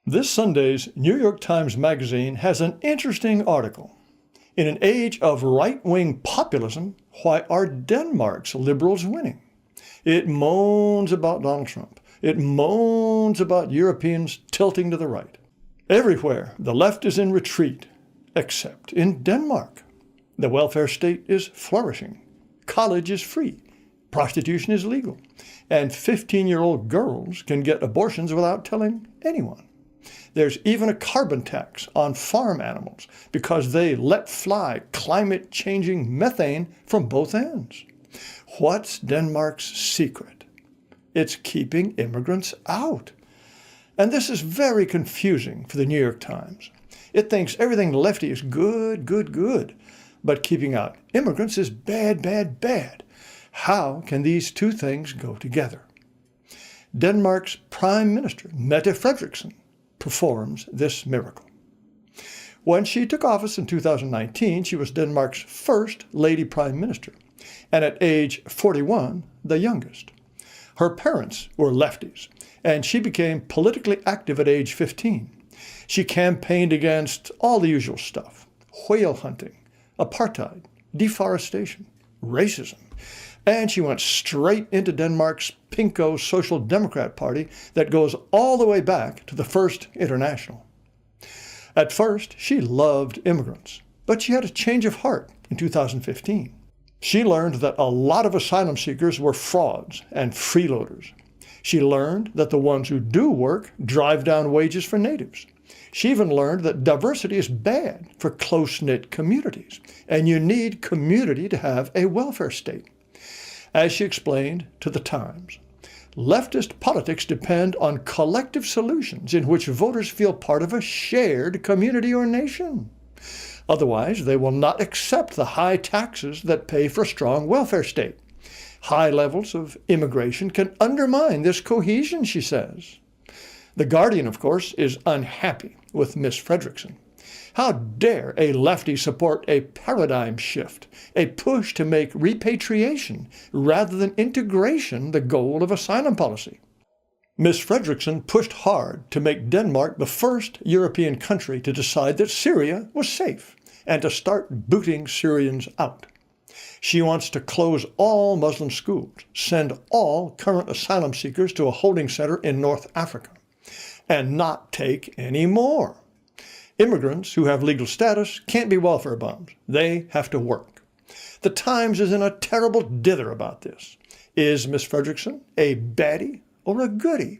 This Sunday's New York Times Magazine has an interesting article. In an age of right-wing populism, why are Denmark's liberals winning? It moans about Donald Trump. It moans about Europeans tilting to the right. Everywhere, the left is in retreat, except in Denmark. The welfare state is flourishing. College is free. Prostitution is legal. And 15-year-old girls can get abortions without telling anyone. There's even a carbon tax on farm animals because they let fly climate-changing methane from both ends. What's Denmark's secret? It's keeping immigrants out. And this is very confusing for the New York Times. It thinks everything lefty is good, good, good, but keeping out immigrants is bad, bad, bad. How can these two things go together? Denmark's Prime Minister, Mette Frederiksen, performs this miracle. When she took office in 2019, she was Denmark's first lady prime minister, and at age 41, the youngest. Her parents were lefties, and she became politically active at age 15. She campaigned against all the usual stuff: whale hunting, apartheid, deforestation, racism, and she went straight into Denmark's pinko Social Democrat Party that goes all the way back to the First International. At first, she loved immigrants, but she had a change of heart in 2015. She learned that a lot of asylum seekers were frauds and freeloaders. She learned that the ones who do work drive down wages for natives. She even learned that diversity is bad for close-knit communities, and you need community to have a welfare state. As she explained to the Times, leftist politics depend on collective solutions in which voters feel part of a shared community or nation. Otherwise, they will not accept the high taxes that pay for a strong welfare state. High levels of immigration can undermine this cohesion, she says. The Guardian, of course, is unhappy with Miss Frederiksen. How dare a lefty support a paradigm shift, a push to make repatriation rather than integration the goal of asylum policy? Ms. Frederiksen pushed hard to make Denmark the first European country to decide that Syria was safe and to start booting Syrians out. She wants to close all Muslim schools, send all current asylum seekers to a holding center in North Africa, and not take any more. Immigrants who have legal status can't be welfare bums. They have to work. The Times is in a terrible dither about this. Is Miss Frederiksen a baddie or a goodie?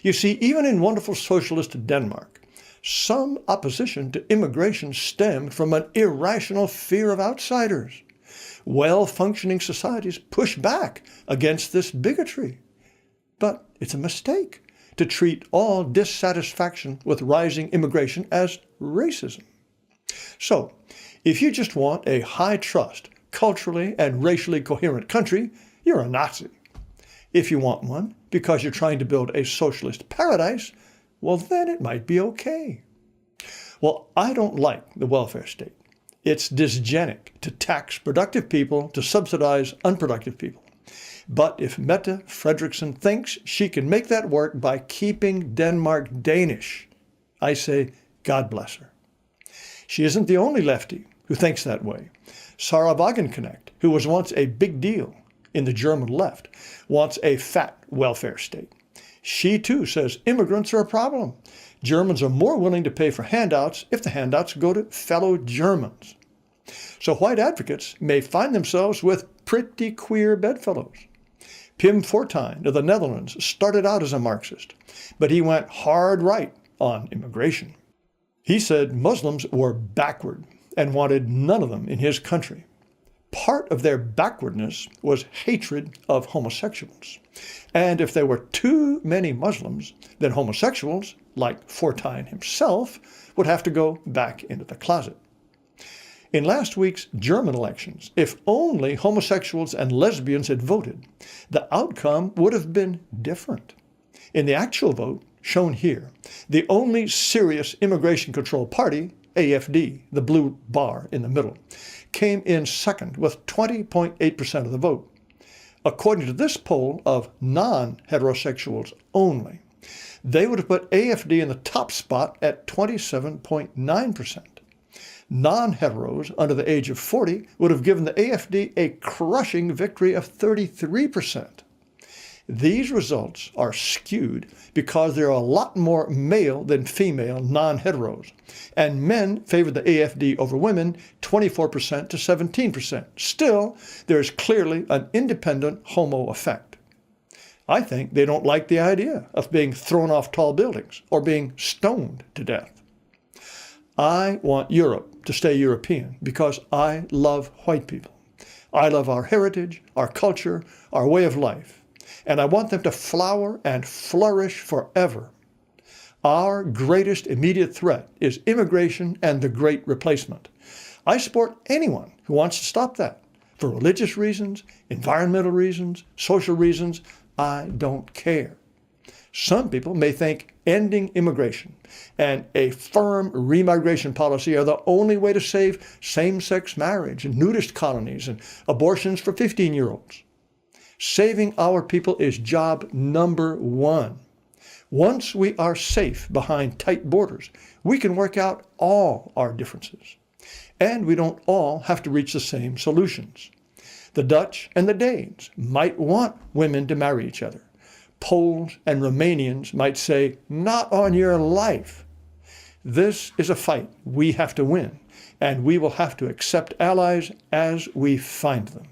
You see, even in wonderful socialist Denmark, some opposition to immigration stemmed from an irrational fear of outsiders. Well-functioning societies push back against this bigotry. But it's a mistake to treat all dissatisfaction with rising immigration as racism. So, if you just want a high-trust, culturally and racially coherent country, you're a Nazi. If you want one because you're trying to build a socialist paradise, well, then it might be okay. Well, I don't like the welfare state. It's dysgenic to tax productive people to subsidize unproductive people. But if Mette Frederiksen thinks she can make that work by keeping Denmark Danish, I say, God bless her. She isn't the only lefty who thinks that way. Sarah Wagenknecht, who was once a big deal in the German left, wants a fat welfare state. She too says immigrants are a problem. Germans are more willing to pay for handouts if the handouts go to fellow Germans. So white advocates may find themselves with pretty queer bedfellows. Pim Fortuyn of the Netherlands started out as a Marxist, but he went hard right on immigration. He said Muslims were backward and wanted none of them in his country. Part of their backwardness was hatred of homosexuals. And if there were too many Muslims, then homosexuals, like Fortuyn himself, would have to go back into the closet. In last week's German elections, if only homosexuals and lesbians had voted, the outcome would have been different. In the actual vote, shown here, the only serious immigration control party, AFD, the blue bar in the middle, came in second with 20.8% of the vote. According to this poll of non-heterosexuals only, they would have put AFD in the top spot at 27.9%. Non-heteros under the age of 40 would have given the AFD a crushing victory of 33%. These results are skewed because there are a lot more male than female non-heteros, and men favored the AFD over women 24% to 17%. Still, there is clearly an independent homo effect. I think they don't like the idea of being thrown off tall buildings or being stoned to death. I want Europe to stay European because I love white people. I love our heritage, our culture, our way of life. And I want them to flower and flourish forever. Our greatest immediate threat is immigration and the Great Replacement. I support anyone who wants to stop that. For religious reasons, environmental reasons, social reasons, I don't care. Some people may think ending immigration and a firm remigration policy are the only way to save same-sex marriage and nudist colonies and abortions for 15-year-olds. Saving our people is job number one. Once we are safe behind tight borders, we can work out all our differences. And we don't all have to reach the same solutions. The Dutch and the Danes might want women to marry each other. Poles and Romanians might say, "Not on your life." This is a fight we have to win, and we will have to accept allies as we find them.